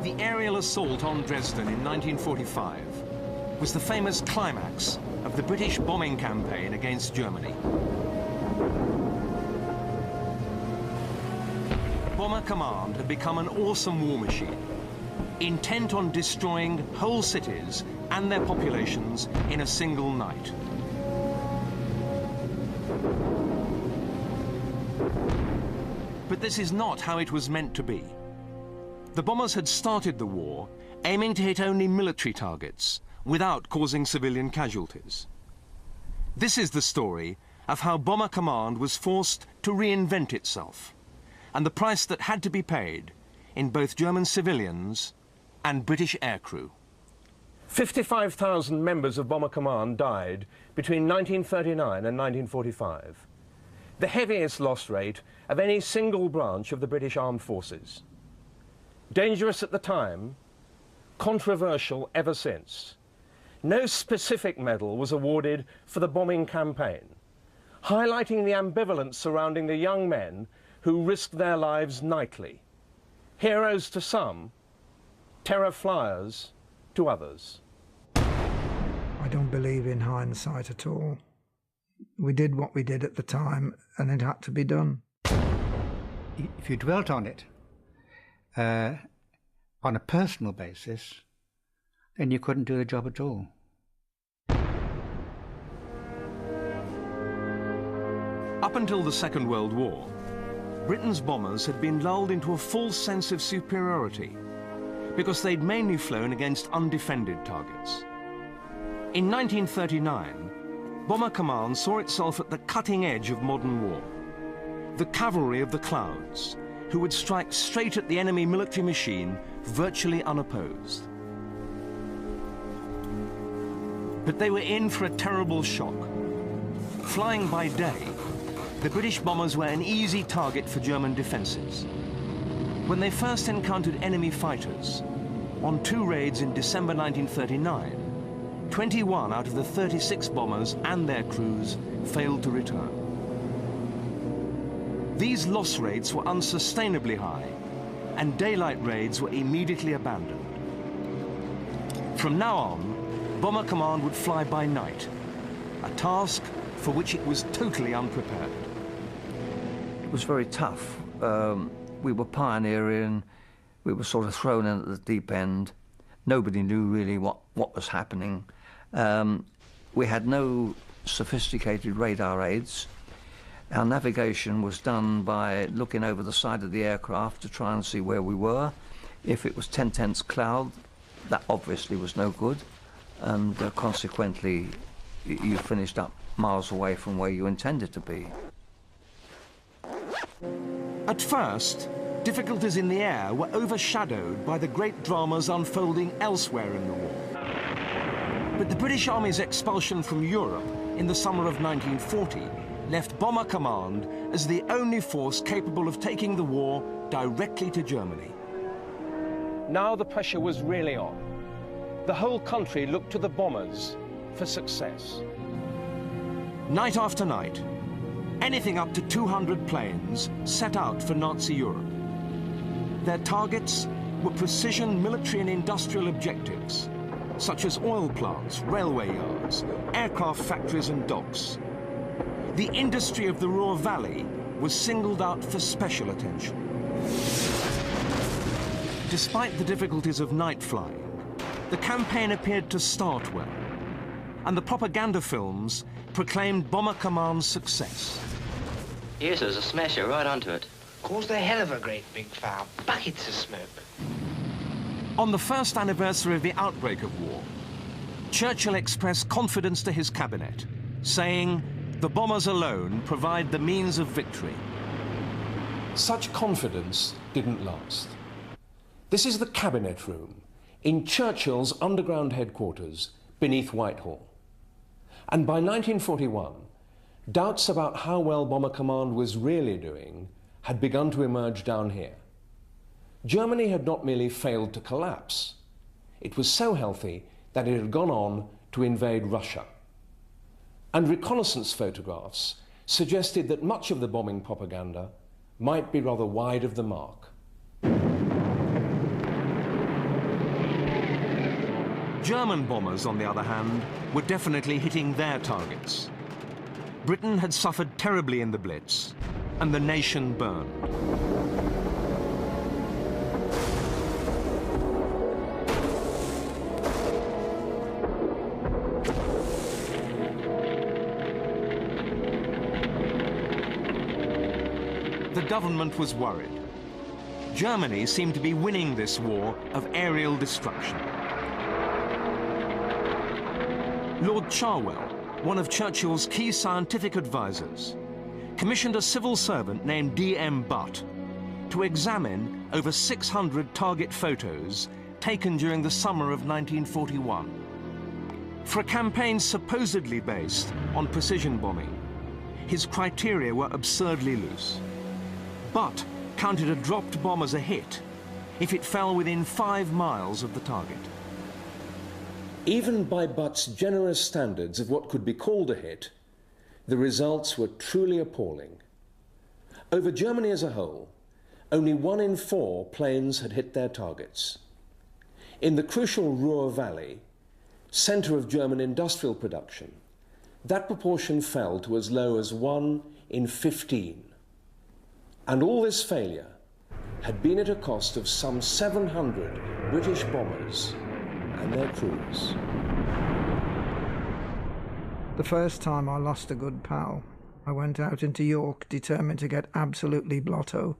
The aerial assault on Dresden in 1945 was the famous climax of the British bombing campaign against Germany. Bomber Command had become an awesome war machine, intent on destroying whole cities and their populations in a single night. But this is not how it was meant to be. The bombers had started the war aiming to hit only military targets without causing civilian casualties. This is the story of how Bomber Command was forced to reinvent itself, and the price that had to be paid in both German civilians and British aircrew. 55,000 members of Bomber Command died between 1939 and 1945, the heaviest loss rate of any single branch of the British Armed Forces. Dangerous at the time, controversial ever since. No specific medal was awarded for the bombing campaign, highlighting the ambivalence surrounding the young men who risked their lives nightly. Heroes to some, terror flyers to others. I don't believe in hindsight at all. We did what we did at the time, and it had to be done. If you dwelt on it on a personal basis, then you couldn't do the job at all. Up until the Second World War, Britain's bombers had been lulled into a false sense of superiority because they'd mainly flown against undefended targets. In 1939, Bomber Command saw itself at the cutting edge of modern war. The cavalry of the clouds, who would strike straight at the enemy military machine, virtually unopposed. But they were in for a terrible shock. Flying by day, the British bombers were an easy target for German defenses. When they first encountered enemy fighters, on 2 raids in December 1939, 21 out of the 36 bombers and their crews failed to return. These loss rates were unsustainably high, and daylight raids were immediately abandoned. From now on, Bomber Command would fly by night, a task for which it was totally unprepared. It was very tough. We were pioneering, we were sort of thrown in at the deep end. Nobody knew really what was happening. We had no sophisticated radar aids. Our navigation was done by looking over the side of the aircraft to try and see where we were. If it was 10 tenths cloud, that obviously was no good, and consequently you finished up miles away from where you intended to be. At first, difficulties in the air were overshadowed by the great dramas unfolding elsewhere in the war. But the British Army's expulsion from Europe in the summer of 1940 left Bomber Command as the only force capable of taking the war directly to Germany. Now the pressure was really on. The whole country looked to the bombers for success. Night after night, anything up to 200 planes set out for Nazi Europe. Their targets were precision military and industrial objectives, such as oil plants, railway yards, aircraft factories and docks. The industry of the Ruhr Valley was singled out for special attention. Despite the difficulties of night flying, the campaign appeared to start well, and the propaganda films proclaimed Bomber Command's success. Yes, there's a smasher right onto it. Caused a hell of a great big fire, buckets of smoke. On the first anniversary of the outbreak of war, Churchill expressed confidence to his cabinet, saying, "The bombers alone provide the means of victory." Such confidence didn't last. This is the cabinet room in Churchill's underground headquarters beneath Whitehall. And by 1941, doubts about how well Bomber Command was really doing had begun to emerge down here. Germany had not merely failed to collapse. It was so healthy that it had gone on to invade Russia. And reconnaissance photographs suggested that much of the bombing propaganda might be rather wide of the mark. German bombers, on the other hand, were definitely hitting their targets. Britain had suffered terribly in the Blitz, and the nation burned. The government was worried. Germany seemed to be winning this war of aerial destruction. Lord Cherwell, one of Churchill's key scientific advisors, commissioned a civil servant named D.M. Butt to examine over 600 target photos taken during the summer of 1941. For a campaign supposedly based on precision bombing, his criteria were absurdly loose. Butt counted a dropped bomb as a hit if it fell within 5 miles of the target. Even by Butt's generous standards of what could be called a hit, the results were truly appalling. Over Germany as a whole, only 1 in 4 planes had hit their targets. In the crucial Ruhr Valley, centre of German industrial production, that proportion fell to as low as 1 in 15. And all this failure had been at a cost of some 700 British bombers and their crews. The first time I lost a good pal, I went out into York determined to get absolutely blotto.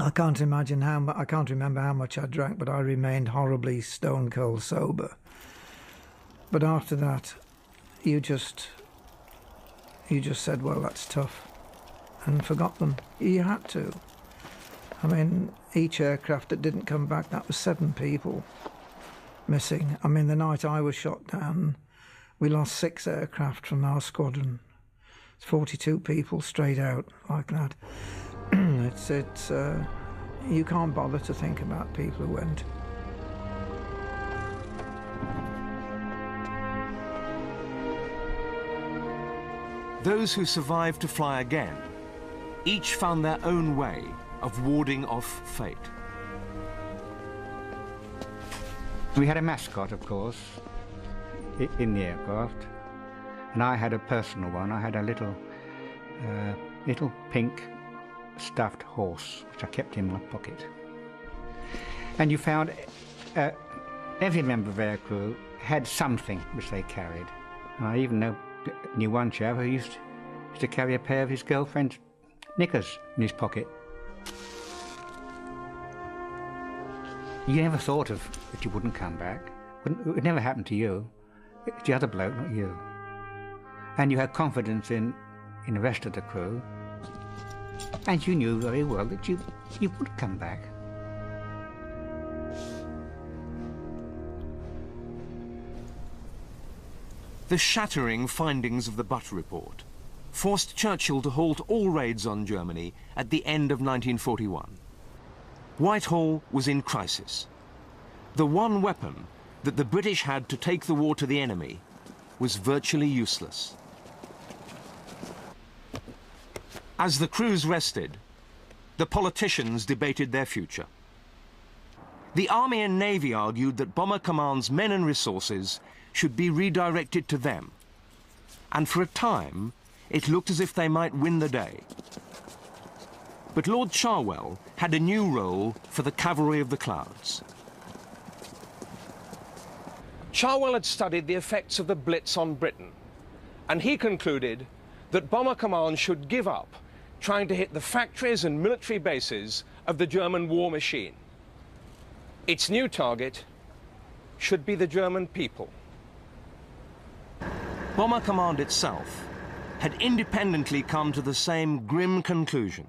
I can't remember how much I drank, but I remained horribly stone cold sober. But after that, you just said, well, that's tough, and forgot them. You had to. I mean, each aircraft that didn't come back, that was 7 people missing. I mean, the night I was shot down, we lost 6 aircraft from our squadron. It's 42 people straight out like that. You can't bother to think about people who went. Those who survived to fly again each found their own way of warding off fate. We had a mascot, of course, in the aircraft, and I had a personal one. I had a little pink stuffed horse, which I kept in my pocket. And you found every member of our crew had something which they carried. And I even knew one chap who used to carry a pair of his girlfriend's knickers in his pocket. You never thought of that you wouldn't come back. It never happened to you. It's the other bloke, not you. And you had confidence in the rest of the crew. And you knew very well that you would come back. The shattering findings of the Butt report forced Churchill to halt all raids on Germany at the end of 1941. Whitehall was in crisis. The one weapon that the British had to take the war to the enemy was virtually useless. As the crews rested, the politicians debated their future. The Army and Navy argued that Bomber Command's men and resources should be redirected to them, and for a time it looked as if they might win the day. But Lord Cherwell had a new role for the Cavalry of the Clouds. Cherwell had studied the effects of the Blitz on Britain, and he concluded that Bomber Command should give up trying to hit the factories and military bases of the German war machine. Its new target should be the German people. Bomber Command itself had independently come to the same grim conclusion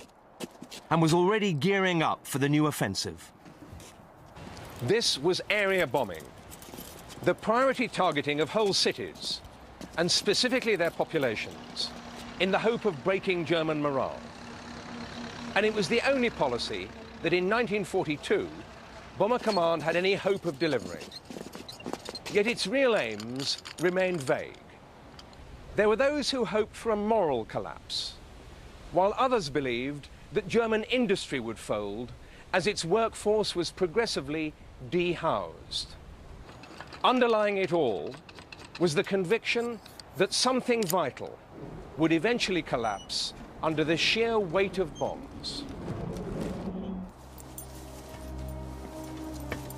and was already gearing up for the new offensive. This was area bombing, the priority targeting of whole cities, and specifically their populations, in the hope of breaking German morale. And it was the only policy that in 1942 Bomber Command had any hope of delivering. Yet its real aims remained vague. There were those who hoped for a moral collapse, while others believed that German industry would fold as its workforce was progressively dehoused. Underlying it all was the conviction that something vital would eventually collapse under the sheer weight of bombs.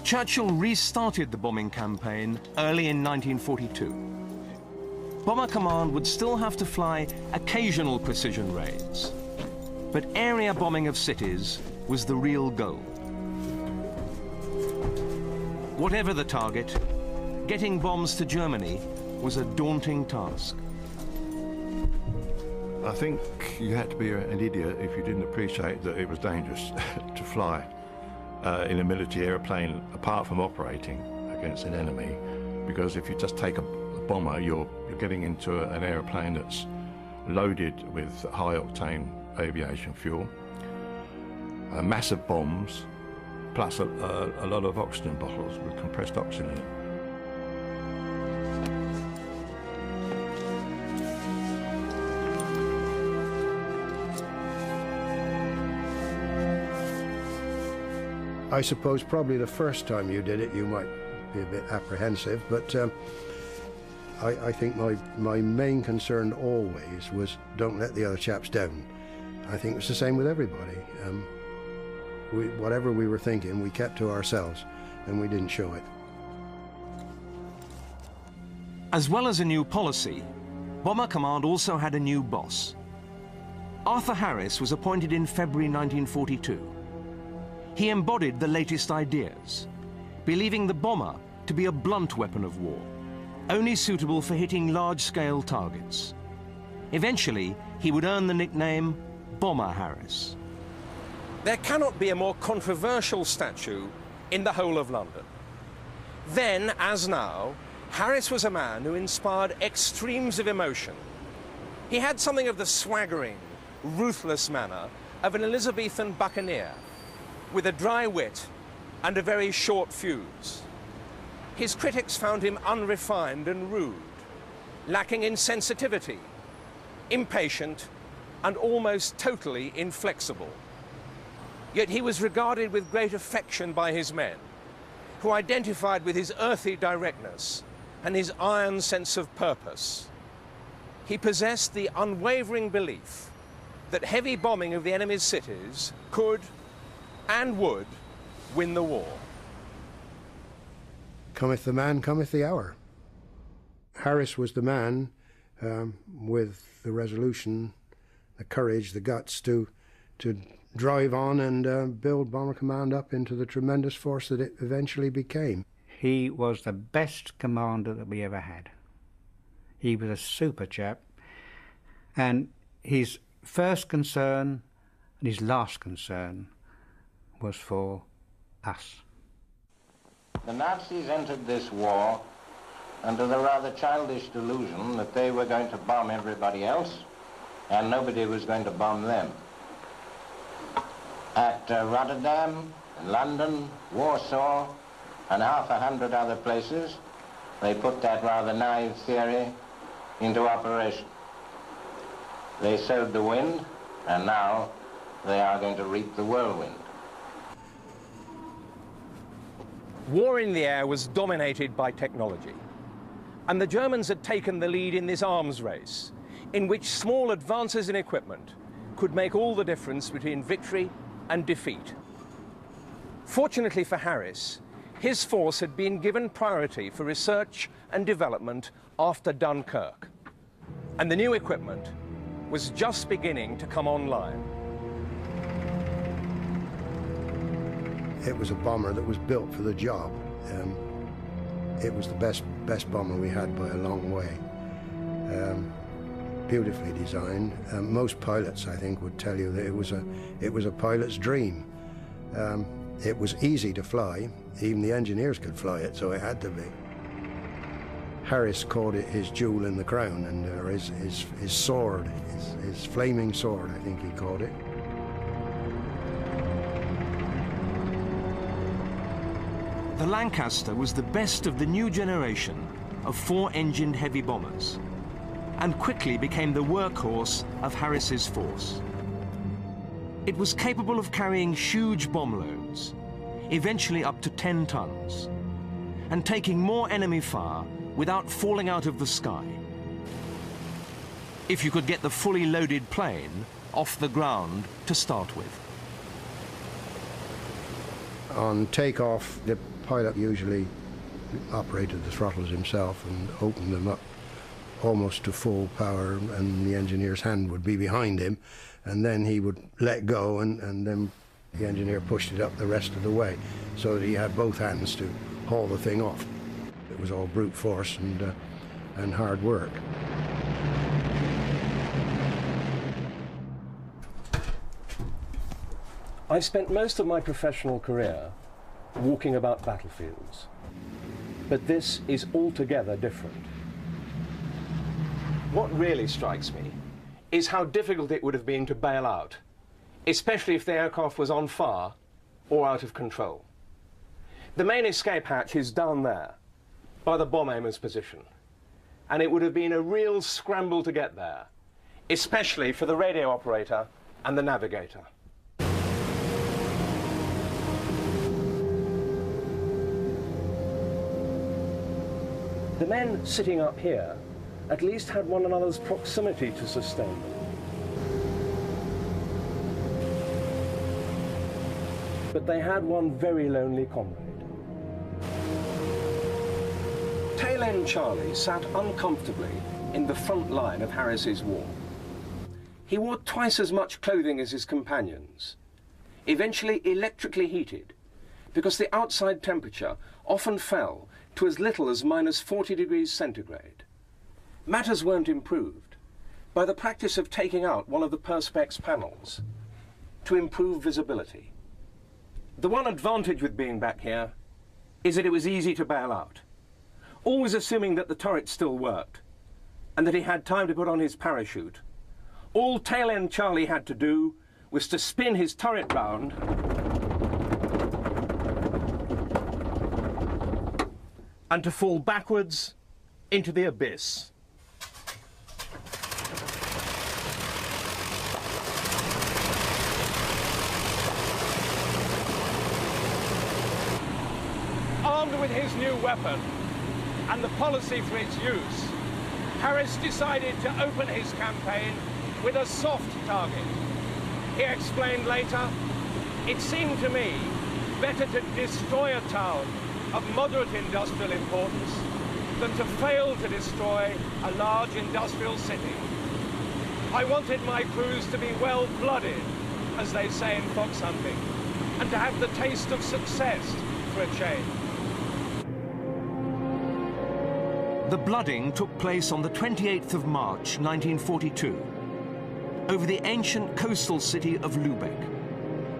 Churchill restarted the bombing campaign early in 1942. Bomber Command would still have to fly occasional precision raids, but area bombing of cities was the real goal. Whatever the target, getting bombs to Germany was a daunting task. I think you had to be an idiot if you didn't appreciate that it was dangerous to fly in a military aeroplane, apart from operating against an enemy, because if you just take a bomber, you're getting into an aeroplane that's loaded with high-octane aviation fuel, massive bombs, plus a lot of oxygen bottles with compressed oxygen in it. I suppose probably the first time you did it you might be a bit apprehensive, but I think my main concern always was don't let the other chaps down. I think it was the same with everybody. Whatever we were thinking, we kept to ourselves and we didn't show it. As well as a new policy, Bomber Command also had a new boss. Arthur Harris was appointed in February 1942. He embodied the latest ideas, believing the bomber to be a blunt weapon of war, only suitable for hitting large-scale targets. Eventually, he would earn the nickname Bomber Harris. There cannot be a more controversial statue in the whole of London. Then, as now, Harris was a man who inspired extremes of emotion. He had something of the swaggering, ruthless manner of an Elizabethan buccaneer, with a dry wit and a very short fuse. His critics found him unrefined and rude, lacking in sensitivity, impatient, and almost totally inflexible. Yet he was regarded with great affection by his men, who identified with his earthy directness and his iron sense of purpose. He possessed the unwavering belief that heavy bombing of the enemy's cities could and would win the war. Cometh the man, cometh the hour. Harris was the man with the resolution, the courage, the guts to drive on and build Bomber Command up into the tremendous force that it eventually became. He was the best commander that we ever had. He was a super chap, and his first concern and his last concern was for us. The Nazis entered this war under the rather childish delusion that they were going to bomb everybody else and nobody was going to bomb them. At Rotterdam, London, Warsaw, and 100 other places, they put that rather naive theory into operation. They sowed the wind, and now they are going to reap the whirlwind. War in the air was dominated by technology, and the Germans had taken the lead in this arms race, in which small advances in equipment could make all the difference between victory and defeat. Fortunately for Harris, his force had been given priority for research and development after Dunkirk, and the new equipment was just beginning to come online. It was a bomber that was built for the job. It was the best bomber we had by a long way. Beautifully designed. Most pilots, I think, would tell you that it was a pilot's dream. It was easy to fly. Even the engineers could fly it, so it had to be. Harris called it his jewel in the crown, and his sword, his flaming sword, I think he called it. The Lancaster was the best of the new generation of four-engined heavy bombers. and quickly became the workhorse of Harris's force. It was capable of carrying huge bomb loads, eventually up to 10 tons, and taking more enemy fire without falling out of the sky, if you could get the fully loaded plane off the ground to start with. On takeoff, the pilot usually operated the throttles himself and opened them up almost to full power, and the engineer's hand would be behind him, and then he would let go, and then the engineer pushed it up the rest of the way, so that he had both hands to haul the thing off. It was all brute force and hard work. I've spent most of my professional career walking about battlefields, but this is altogether different. What really strikes me is how difficult it would have been to bail out, especially if the aircraft was on fire or out of control. The main escape hatch is down there, by the bomb aimer's position, and it would have been a real scramble to get there, especially for the radio operator and the navigator. The men sitting up here at least had one another's proximity to sustain them. But they had one very lonely comrade. Tail End Charlie sat uncomfortably in the front line of Harris's war. He wore twice as much clothing as his companions, eventually electrically heated, because the outside temperature often fell to as little as -40 degrees centigrade. Matters weren't improved by the practice of taking out one of the Perspex panels to improve visibility. The one advantage with being back here is that it was easy to bail out, always assuming that the turret still worked and that he had time to put on his parachute. All Tail End Charlie had to do was to spin his turret round and to fall backwards into the abyss. Armed with his new weapon and the policy for its use, Harris decided to open his campaign with a soft target. He explained later, "It seemed to me better to destroy a town of moderate industrial importance than to fail to destroy a large industrial city. I wanted my crews to be well-blooded, as they say in fox hunting, and to have the taste of success for a change." The blooding took place on the 28th of March 1942 over the ancient coastal city of Lübeck,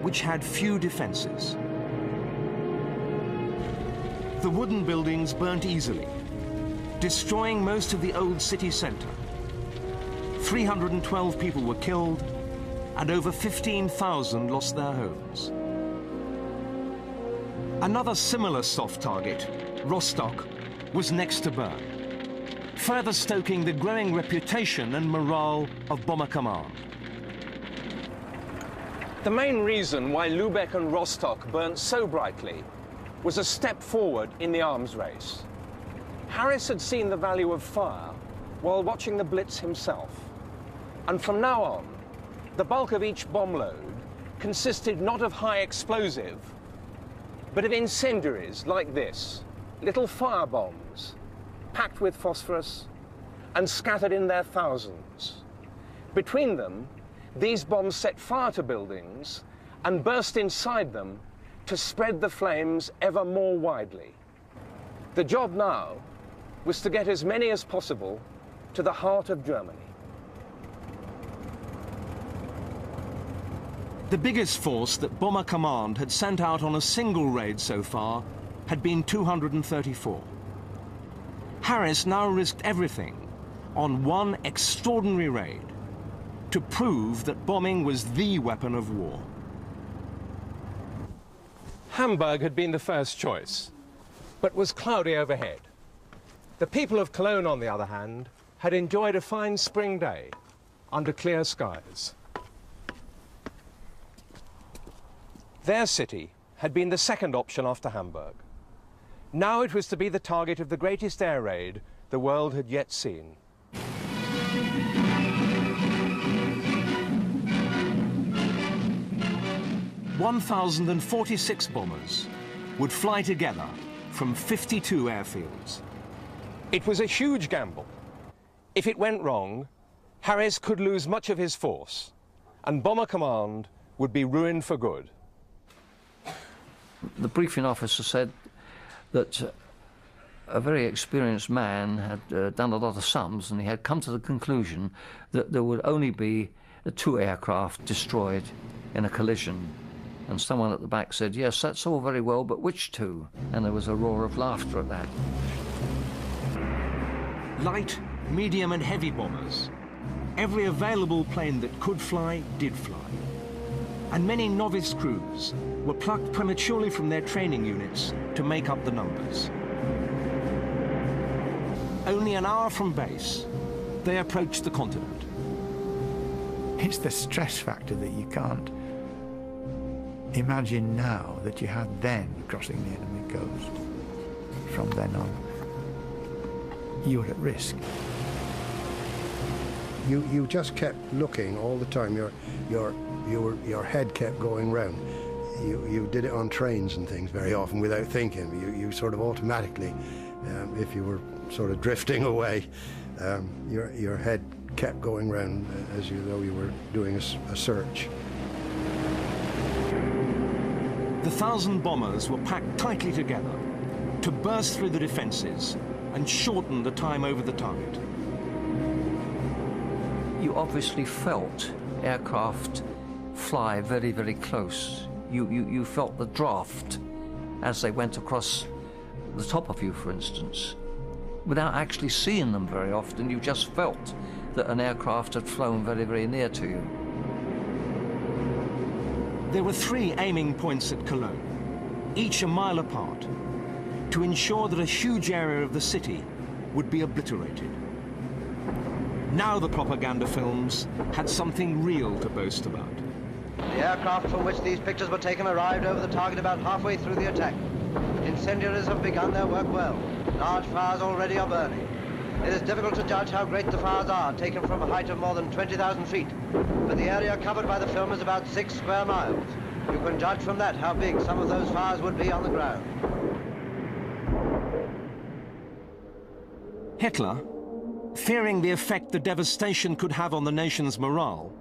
which had few defenses. The wooden buildings burnt easily, destroying most of the old city centre. 312 people were killed and over 15,000 lost their homes. Another similar soft target, Rostock, was next to burn, further stoking the growing reputation and morale of Bomber Command. The main reason why Lübeck and Rostock burnt so brightly was a step forward in the arms race. Harris had seen the value of fire while watching the Blitz himself. And from now on, the bulk of each bomb load consisted not of high explosive, but of incendiaries like this, little fire bombs, packed with phosphorus and scattered in their thousands. Between them, these bombs set fire to buildings and burst inside them to spread the flames ever more widely. The job now was to get as many as possible to the heart of Germany. The biggest force that Bomber Command had sent out on a single raid so far had been 234. Harris now risked everything on one extraordinary raid to prove that bombing was the weapon of war. Hamburg had been the first choice, but was cloudy overhead. The people of Cologne, on the other hand, had enjoyed a fine spring day under clear skies. Their city had been the second option after Hamburg. Now it was to be the target of the greatest air raid the world had yet seen. "1,046 bombers would fly together from 52 airfields. It was a huge gamble. If it went wrong, Harris could lose much of his force, and Bomber Command would be ruined for good. The briefing officer said that a very experienced man had done a lot of sums, and he had come to the conclusion that there would only be 2 aircraft destroyed in a collision. And someone at the back said, "Yes, that's all very well, but which 2?" And there was a roar of laughter at that. Light, medium and heavy bombers. Every available plane that could fly did fly. And many novice crews were plucked prematurely from their training units to make up the numbers. Only an hour from base, they approached the continent. It's the stress factor that you can't imagine now that you had then crossing the enemy coast. From then on, you were at risk. You just kept looking all the time. Your head kept going round. You did it on trains and things very often without thinking. You sort of automatically, if you were sort of drifting away, your head kept going round as though you were doing a search. The 1,000 bombers were packed tightly together to burst through the defences and shorten the time over the target. You obviously felt aircraft fly very, very close. You felt the draft as they went across the top of you, for instance. Without actually seeing them very often, you just felt that an aircraft had flown very, very near to you. There were 3 aiming points at Cologne, each a mile apart, to ensure that a huge area of the city would be obliterated. Now the propaganda films had something real to boast about. The aircraft from which these pictures were taken arrived over the target about halfway through the attack. Incendiaries have begun their work well. Large fires already are burning. It is difficult to judge how great the fires are, taken from a height of more than 20,000 feet. But the area covered by the film is about 6 square miles. You can judge from that how big some of those fires would be on the ground. Hitler, fearing the effect the devastation could have on the nation's morale,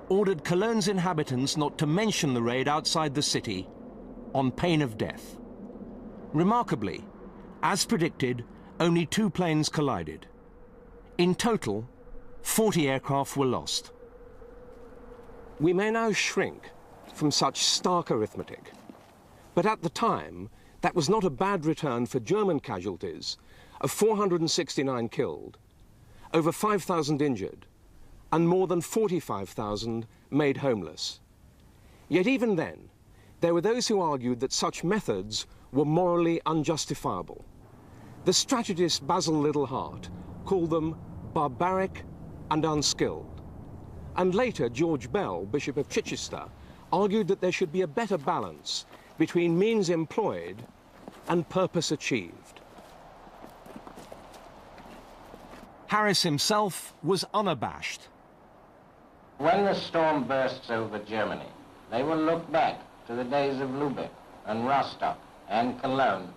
ordered Cologne's inhabitants not to mention the raid outside the city on pain of death. Remarkably, as predicted, only 2 planes collided. In total, 40 aircraft were lost. We may now shrink from such stark arithmetic, but at the time, that was not a bad return for German casualties of 469 killed, over 5,000 injured, and more than 45,000 made homeless. Yet even then, there were those who argued that such methods were morally unjustifiable. The strategist Basil Littlehart called them barbaric and unskilled. And later, George Bell, Bishop of Chichester, argued that there should be a better balance between means employed and purpose achieved. Harris himself was unabashed. When the storm bursts over Germany, they will look back to the days of Lubeck and Rostock and Cologne,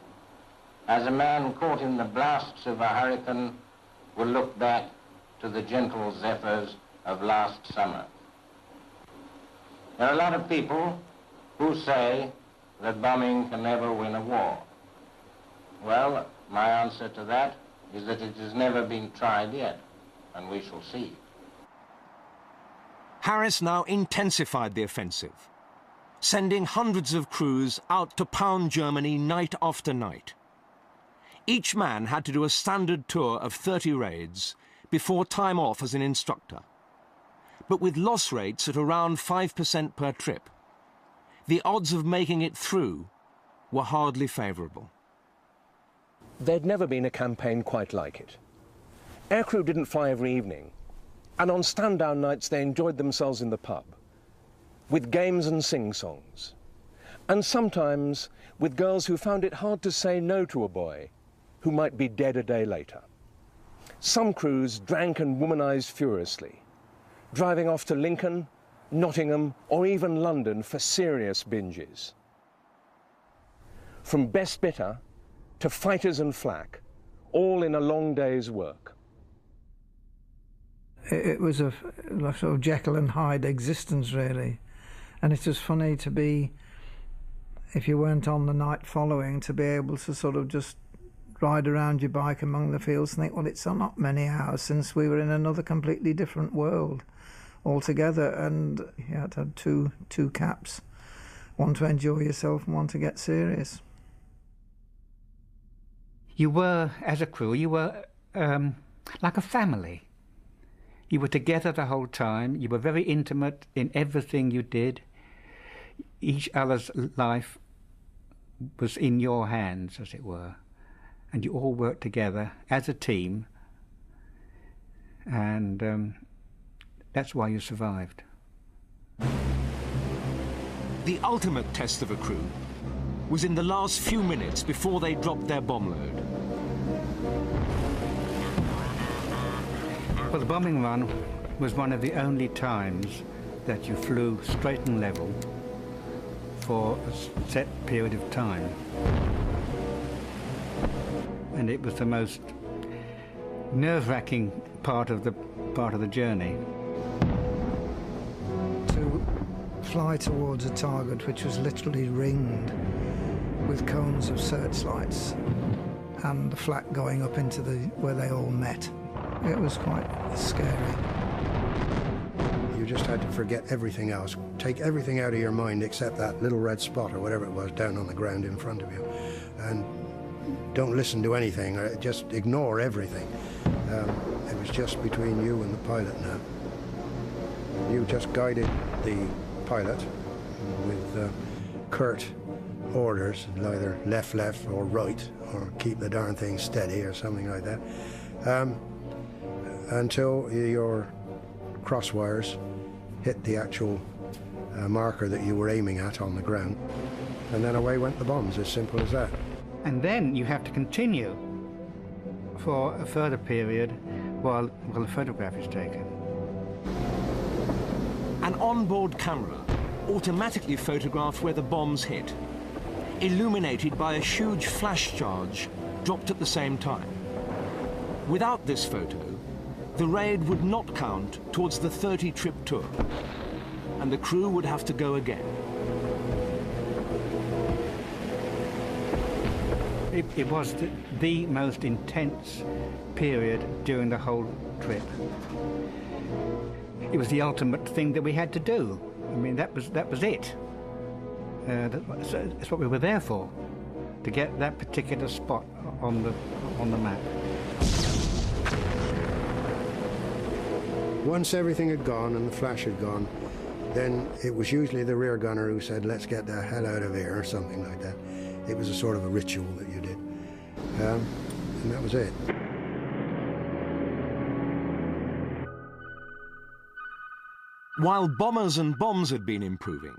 as a man caught in the blasts of a hurricane will look back to the gentle zephyrs of last summer. There are a lot of people who say that bombing can never win a war. Well, my answer to that is that it has never been tried yet, and we shall see. Harris now intensified the offensive, sending hundreds of crews out to pound Germany night after night. Each man had to do a standard tour of 30 raids before time off as an instructor. But with loss rates at around 5% per trip, the odds of making it through were hardly favourable. There'd never been a campaign quite like it. Aircrew didn't fly every evening, and on stand-down nights they enjoyed themselves in the pub, with games and sing-songs, and sometimes with girls who found it hard to say no to a boy who might be dead a day later. Some crews drank and womanized furiously, driving off to Lincoln, Nottingham, or even London for serious binges. From best bitter to fighters and flak, all in a long day's work. It was a sort of Jekyll and Hyde existence, really. And it was funny to be, if you weren't on the night following, to be able to sort of just ride around your bike among the fields and think, well, it's not many hours since we were in another completely different world altogether. And you had to have two caps, one to enjoy yourself and one to get serious. You were, as a crew, you were like a family. You were together the whole time. You were very intimate in everything you did. Each other's life was in your hands, as it were. And you all worked together as a team. And that's why you survived. The ultimate test of a crew was in the last few minutes before they dropped their bomb load. Well, the bombing run was one of the only times that you flew straight and level for a set period of time. And it was the most nerve-wracking part of the journey. To fly towards a target which was literally ringed with cones of searchlights and the flak going up into where they all met. It was quite scary. You just had to forget everything else, take everything out of your mind except that little red spot or whatever it was down on the ground in front of you. And don't listen to anything, or just ignore everything. It was just between you and the pilot now. You just guided the pilot with curt orders, either left, or right, or keep the darn thing steady or something like that, until your cross wires hit the actual marker that you were aiming at on the ground. And then away went the bombs, as simple as that. And then you have to continue for a further period while the photograph is taken. An onboard camera automatically photographed where the bombs hit, illuminated by a huge flash charge dropped at the same time. Without this photo, the raid would not count towards the 30-trip tour, and the crew would have to go again. It was the most intense period during the whole trip. It was the ultimate thing that we had to do. I mean, that was it. That's what we were there for, to get that particular spot on the map. Once everything had gone and the flash had gone, then it was usually the rear gunner who said, "Let's get the hell out of here," or something like that. It was a sort of a ritual that you did. And that was it. While bombers and bombs had been improving,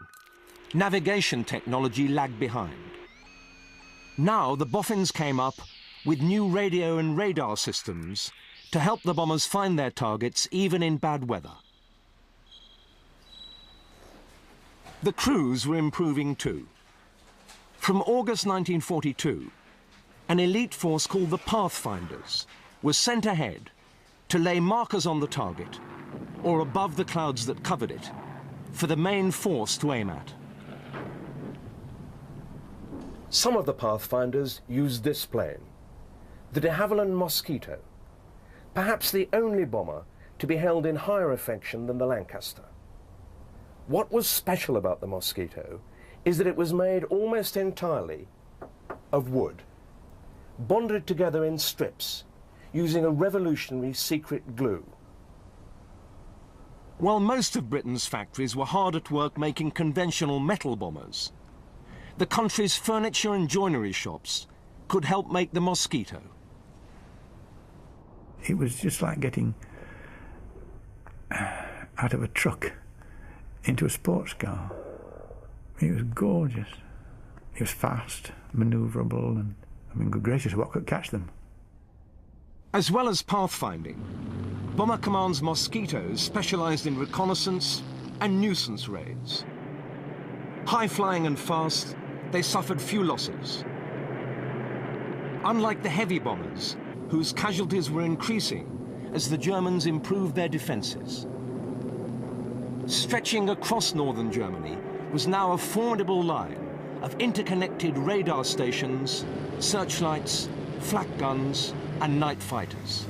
navigation technology lagged behind. Now the boffins came up with new radio and radar systems to help the bombers find their targets even in bad weather. The crews were improving too. From August 1942, an elite force called the Pathfinders was sent ahead to lay markers on the target, or above the clouds that covered it, for the main force to aim at. Some of the Pathfinders used this plane, the de Havilland Mosquito, perhaps the only bomber to be held in higher affection than the Lancaster. What was special about the Mosquito is that it was made almost entirely of wood, bonded together in strips using a revolutionary secret glue. While most of Britain's factories were hard at work making conventional metal bombers, the country's furniture and joinery shops could help make the Mosquito. It was just like getting out of a truck into a sports car. It was gorgeous. It was fast, manoeuvrable, and, I mean, good gracious, what could catch them? As well as pathfinding, Bomber Command's Mosquitoes specialized in reconnaissance and nuisance raids. High-flying and fast, they suffered few losses. Unlike the heavy bombers, whose casualties were increasing as the Germans improved their defenses. Stretching across northern Germany was now a formidable line of interconnected radar stations, searchlights, flak guns, and night fighters.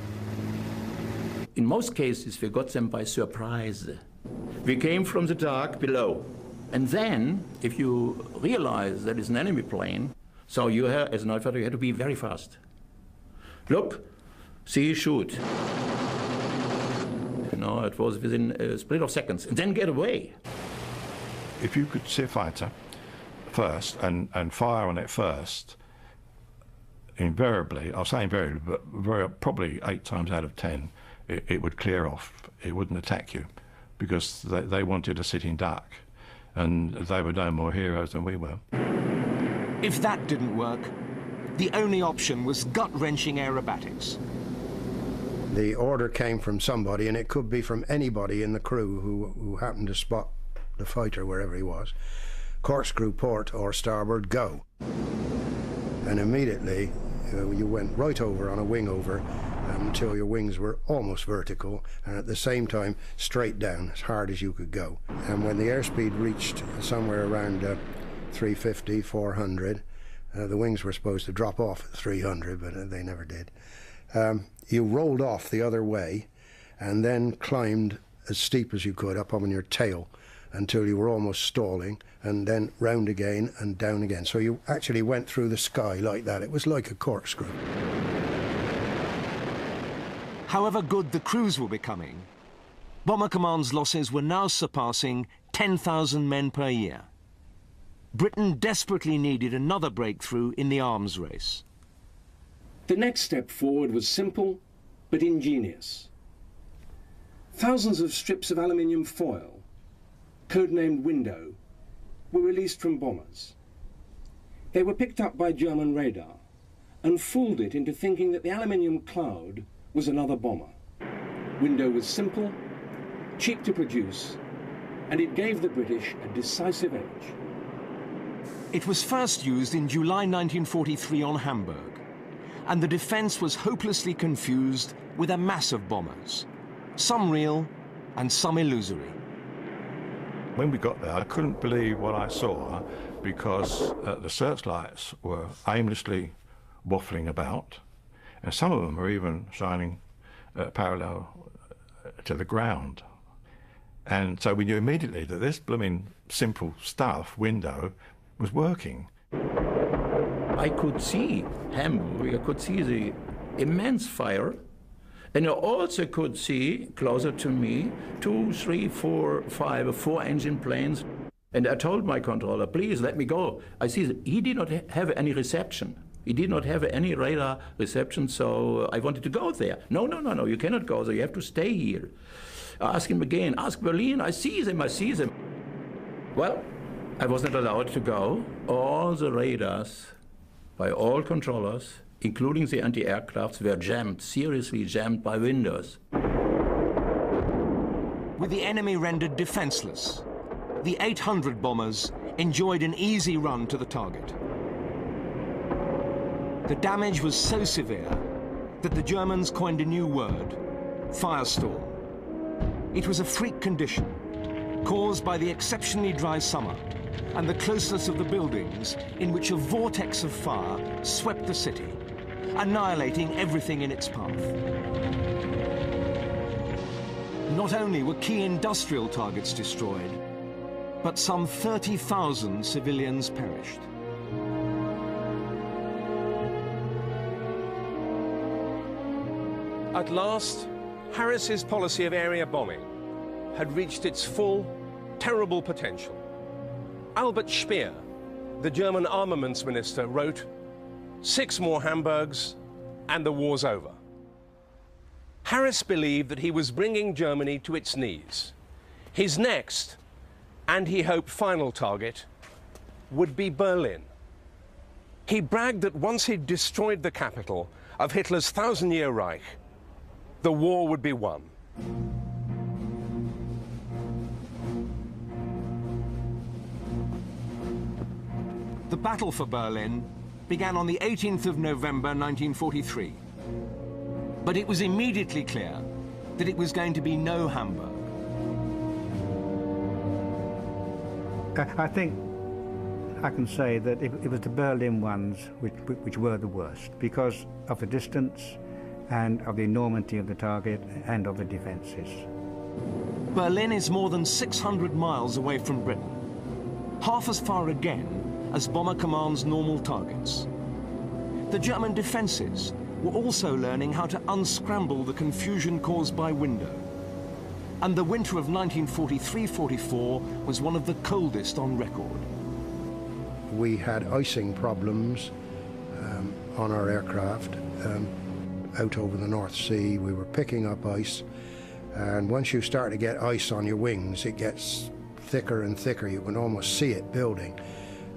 In most cases, we got them by surprise. We came from the dark below. And then, if you realize that it's an enemy plane, so you have, as a night fighter, you have to be very fast. Look, see, shoot. You know, it was within a split of seconds, and then get away. If you could see a fighter first and fire on it first, invariably, I'll say invariably, but probably 8 times out of 10, it would clear off. It wouldn't attack you because they wanted a sitting duck, and they were no more heroes than we were. If that didn't work, the only option was gut-wrenching aerobatics. The order came from somebody, and it could be from anybody in the crew who happened to spot the fighter wherever he was. Corkscrew port or starboard, go. And immediately you went right over on a wing over until your wings were almost vertical, and at the same time straight down as hard as you could go. And when the airspeed reached somewhere around 350, 400, the wings were supposed to drop off at 300, but they never did. You rolled off the other way and then climbed as steep as you could up on your tail until you were almost stalling, and then round again and down again. So you actually went through the sky like that. It was like a corkscrew. However good the crews were becoming, Bomber Command's losses were now surpassing 10,000 men per year. Britain desperately needed another breakthrough in the arms race. The next step forward was simple, but ingenious. Thousands of strips of aluminium foil, codenamed Window, were released from bombers. They were picked up by German radar and fooled it into thinking that the aluminium cloud was another bomber. Window was simple, cheap to produce, and it gave the British a decisive edge. It was first used in July 1943 on Hamburg, and the defense was hopelessly confused with a mass of bombers, some real and some illusory. When we got there, I couldn't believe what I saw because the searchlights were aimlessly waffling about, and some of them were even shining parallel to the ground. And so we knew immediately that this blooming simple stuff, Window, was working. I could see Hamburg, I could see the immense fire, and I also could see, closer to me, 2, 3, 4, 5, 4-engine planes. And I told my controller, please let me go. I see that he did not have any reception. He did not have any radar reception, so I wanted to go there. No, you cannot go there, you have to stay here. I asked him again, ask Berlin, I see them. Well, I was not allowed to go. All the radars by all controllers, including the anti-aircrafts, were jammed, seriously jammed by Windows. With the enemy rendered defenseless, the 800 bombers enjoyed an easy run to the target. The damage was so severe that the Germans coined a new word, firestorm. It was a freak condition caused by the exceptionally dry summer and the closeness of the buildings, in which a vortex of fire swept the city, annihilating everything in its path. Not only were key industrial targets destroyed, but some 30,000 civilians perished. At last, Harris's policy of area bombing had reached its full, terrible potential. Albert Speer, the German armaments minister, wrote, 6 more Hamburgs and the war's over. Harris believed that he was bringing Germany to its knees. His next, and he hoped final target, would be Berlin. He bragged that once he'd destroyed the capital of Hitler's 1,000-year Reich, the war would be won. The battle for Berlin began on the 18th of November 1943. But it was immediately clear that it was going to be no Hamburg. I think I can say that it was the Berlin ones which were the worst because of the distance and of the enormity of the target and of the defences. Berlin is more than 600 miles away from Britain, half as far again as Bomber Command's normal targets. The German defences were also learning how to unscramble the confusion caused by window. And the winter of 1943-44 was one of the coldest on record. We had icing problems on our aircraft out over the North Sea. We were picking up ice, and once you start to get ice on your wings, it gets thicker and thicker. You can almost see it building.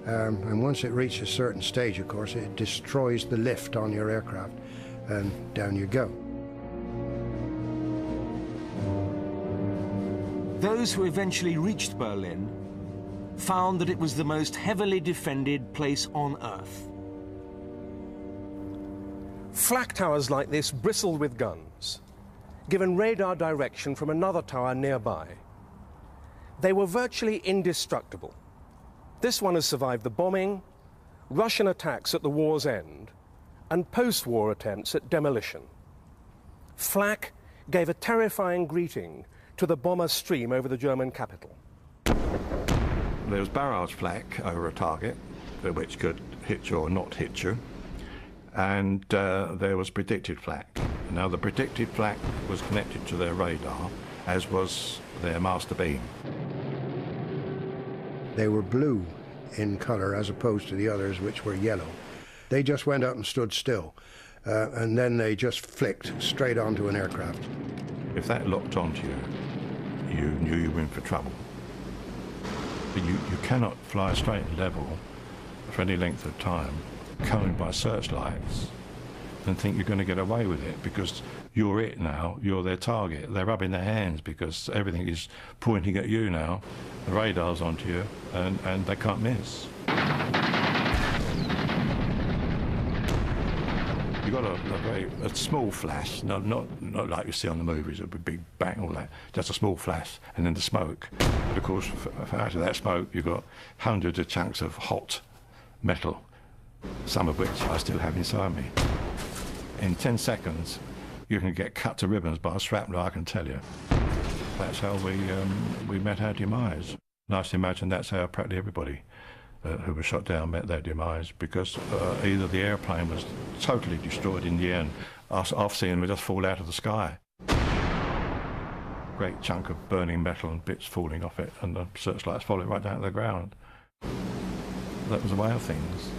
And once it reaches a certain stage, of course, it destroys the lift on your aircraft, and down you go. Those who eventually reached Berlin found that it was the most heavily defended place on Earth. Flak towers like this bristled with guns, given radar direction from another tower nearby. They were virtually indestructible. This one has survived the bombing, Russian attacks at the war's end, and post-war attempts at demolition. Flak gave a terrifying greeting to the bomber stream over the German capital. There was barrage flak over a target, which could hit you or not hit you, and there was predicted flak. Now, the predicted flak was connected to their radar, as was their master beam. They were blue in colour as opposed to the others, which were yellow. They just went up and stood still, and then they just flicked straight onto an aircraft. If that locked onto you, you knew you were in for trouble. But you cannot fly straight and level for any length of time, combed by searchlights, and think you're going to get away with it, because you're it now, you're their target. They're rubbing their hands because everything is pointing at you now. The radar's onto you, and they can't miss. You got a small flash, not like you see on the movies, a big bang, all that. Just a small flash, and then the smoke. But of course, out of that smoke, you've got hundreds of chunks of hot metal, some of which I still have inside me. In 10 seconds, you can get cut to ribbons by a shrapnel, I can tell you. That's how we met our demise. Nice to imagine that's how practically everybody who was shot down met their demise, because either the airplane was totally destroyed in the end, I've seen them just fall out of the sky. Great chunk of burning metal and bits falling off it, and the searchlights falling right down to the ground. That was the way of things.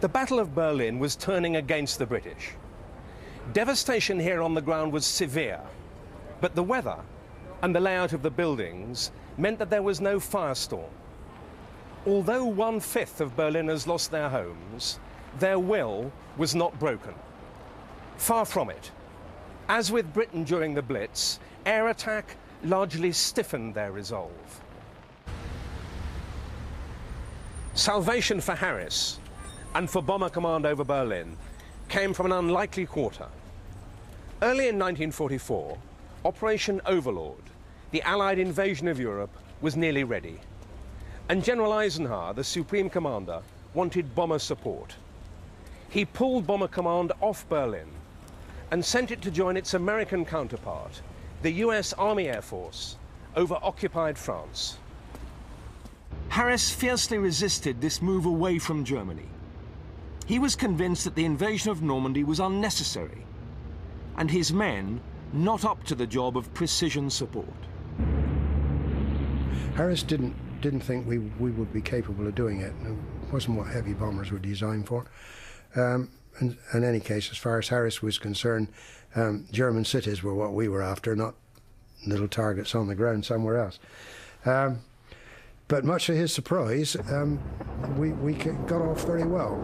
The Battle of Berlin was turning against the British. Devastation here on the ground was severe, but the weather and the layout of the buildings meant that there was no firestorm. Although 1/5 of Berliners lost their homes, their will was not broken. Far from it. As with Britain during the Blitz, air attack largely stiffened their resolve. Salvation for Harris and for Bomber Command over Berlin came from an unlikely quarter. Early in 1944, Operation Overlord, the Allied invasion of Europe, was nearly ready. And General Eisenhower, the Supreme Commander, wanted bomber support. He pulled Bomber Command off Berlin and sent it to join its American counterpart, the US Army Air Force, over occupied France. Harris fiercely resisted this move away from Germany. He was convinced that the invasion of Normandy was unnecessary, and his men not up to the job of precision support. Harris didn't didn't think we would be capable of doing it. It wasn't what heavy bombers were designed for. In any case, as far as Harris was concerned, German cities were what we were after, not little targets on the ground somewhere else. But much to his surprise, we got off very well.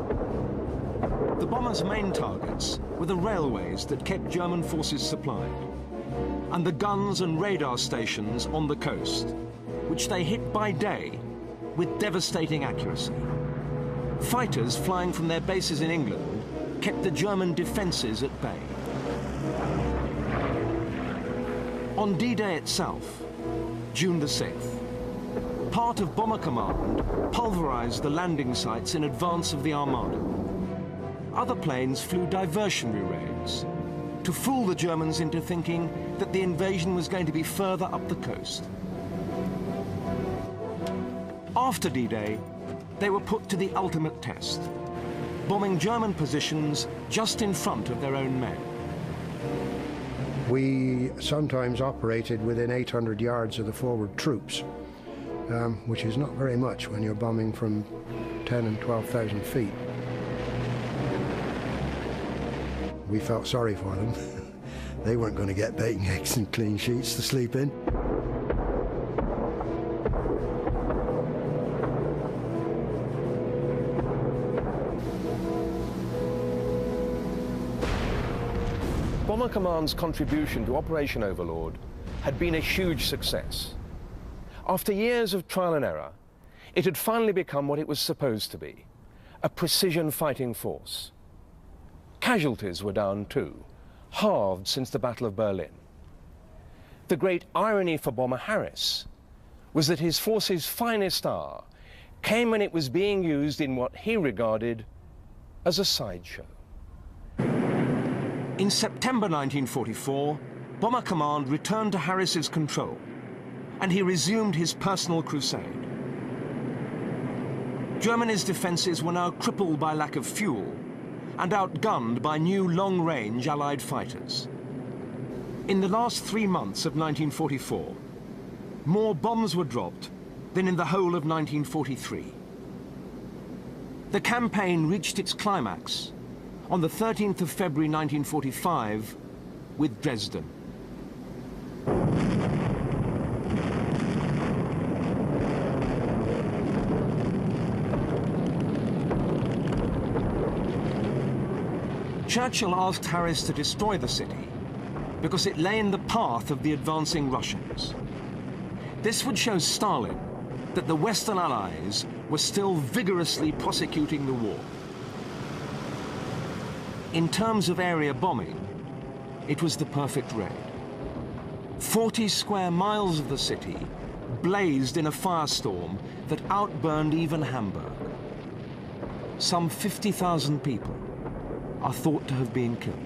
The bombers' main targets were the railways that kept German forces supplied, and the guns and radar stations on the coast, which they hit by day with devastating accuracy. Fighters flying from their bases in England kept the German defences at bay. On D-Day itself, June the 6th, part of Bomber Command pulverised the landing sites in advance of the Armada. Other planes flew diversionary raids to fool the Germans into thinking that the invasion was going to be further up the coast. After D-Day, they were put to the ultimate test, bombing German positions just in front of their own men. We sometimes operated within 800 yards of the forward troops, which is not very much when you're bombing from 10 and 12,000 feet. We felt sorry for them. They weren't going to get bacon, eggs and clean sheets to sleep in. Bomber Command's contribution to Operation Overlord had been a huge success. After years of trial and error, it had finally become what it was supposed to be, a precision fighting force. Casualties were down too, halved since the Battle of Berlin. The great irony for Bomber Harris was that his force's finest hour came when it was being used in what he regarded as a sideshow. In September 1944, Bomber Command returned to Harris's control, and he resumed his personal crusade. Germany's defences were now crippled by lack of fuel and outgunned by new long-range Allied fighters. In the last 3 months of 1944, more bombs were dropped than in the whole of 1943. The campaign reached its climax on the 13th of February 1945 with Dresden. Churchill asked Harris to destroy the city because it lay in the path of the advancing Russians. This would show Stalin that the Western Allies were still vigorously prosecuting the war. In terms of area bombing, it was the perfect raid. 40 square miles of the city blazed in a firestorm that outburned even Hamburg. Some 50,000 people are thought to have been killed.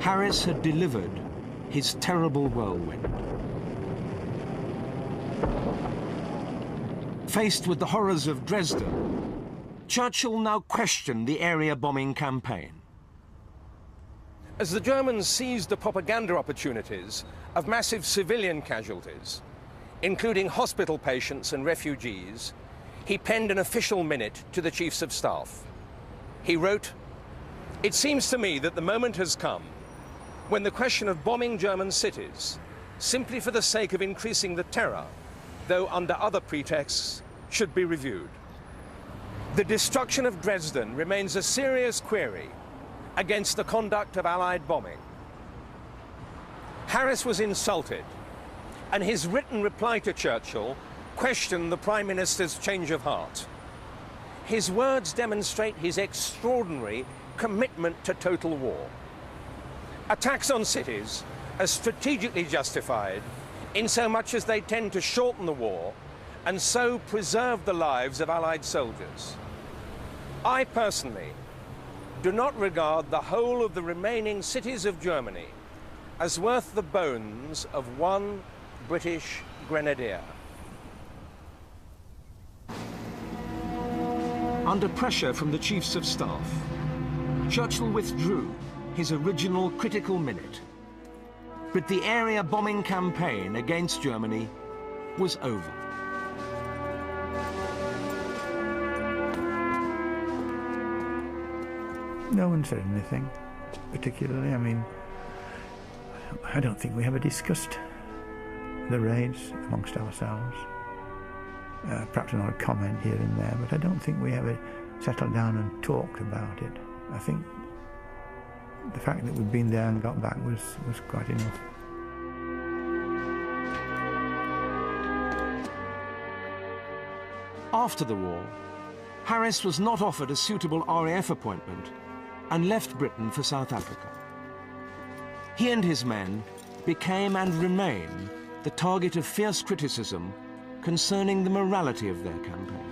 Harris had delivered his terrible whirlwind. Faced with the horrors of Dresden, Churchill now questioned the area bombing campaign. As the Germans seized the propaganda opportunities of massive civilian casualties, including hospital patients and refugees, he penned an official minute to the Chiefs of Staff. He wrote, "It seems to me that the moment has come when the question of bombing German cities, simply for the sake of increasing the terror, though under other pretexts, should be reviewed. The destruction of Dresden remains a serious query against the conduct of Allied bombing." Harris was insulted, and his written reply to Churchill questioned the Prime Minister's change of heart. His words demonstrate his extraordinary commitment to total war. Attacks on cities are strategically justified in so much as they tend to shorten the war and so preserve the lives of Allied soldiers. I personally do not regard the whole of the remaining cities of Germany as worth the bones of one British grenadier. Under pressure from the Chiefs of Staff, Churchill withdrew his original critical minute. But the area bombing campaign against Germany was over. No one said anything particularly. I mean, I don't think we ever discussed the raids amongst ourselves. Perhaps not a comment here and there, but I don't think we ever settled down and talked about it. I think the fact that we'd been there and got back was quite enough. After the war, Harris was not offered a suitable RAF appointment and left Britain for South Africa. He and his men became and remain the target of fierce criticism concerning the morality of their campaign.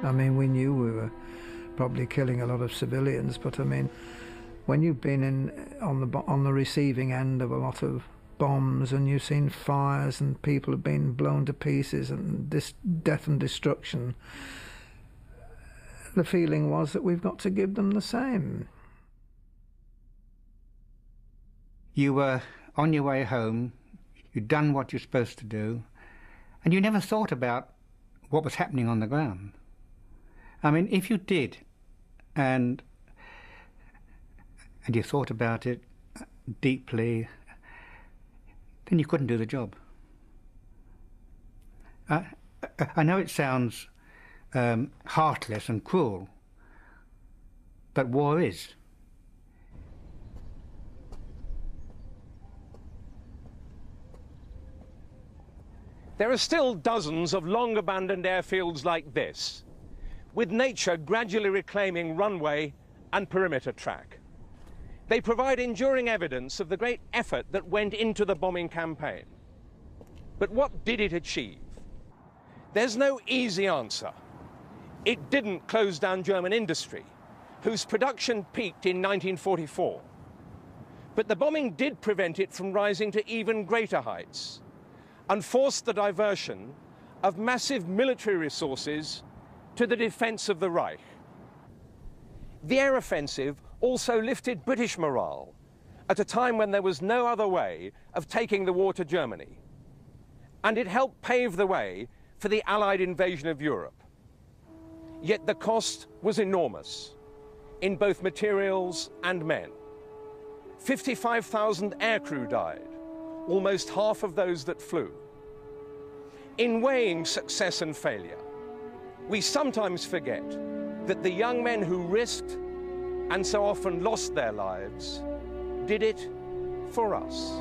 I mean, we knew we were probably killing a lot of civilians, but I mean, when you've been on the receiving end of a lot of bombs and you've seen fires and people have been blown to pieces and this death and destruction, the feeling was that we've got to give them the same. You were on your way home, you'd done what you're supposed to do, and you never thought about what was happening on the ground. I mean, if you did, and you thought about it deeply, then you couldn't do the job. I know it sounds heartless and cruel, but war is. There are still dozens of long-abandoned airfields like this, with nature gradually reclaiming runway and perimeter track. They provide enduring evidence of the great effort that went into the bombing campaign. But what did it achieve? There's no easy answer. It didn't close down German industry, whose production peaked in 1944. But the bombing did prevent it from rising to even greater heights, and forced the diversion of massive military resources to the defense of the Reich. The air offensive also lifted British morale at a time when there was no other way of taking the war to Germany. And it helped pave the way for the Allied invasion of Europe. Yet the cost was enormous, in both materials and men. 55,000 aircrew died, almost half of those that flew. In weighing success and failure, we sometimes forget that the young men who risked and so often lost their lives did it for us.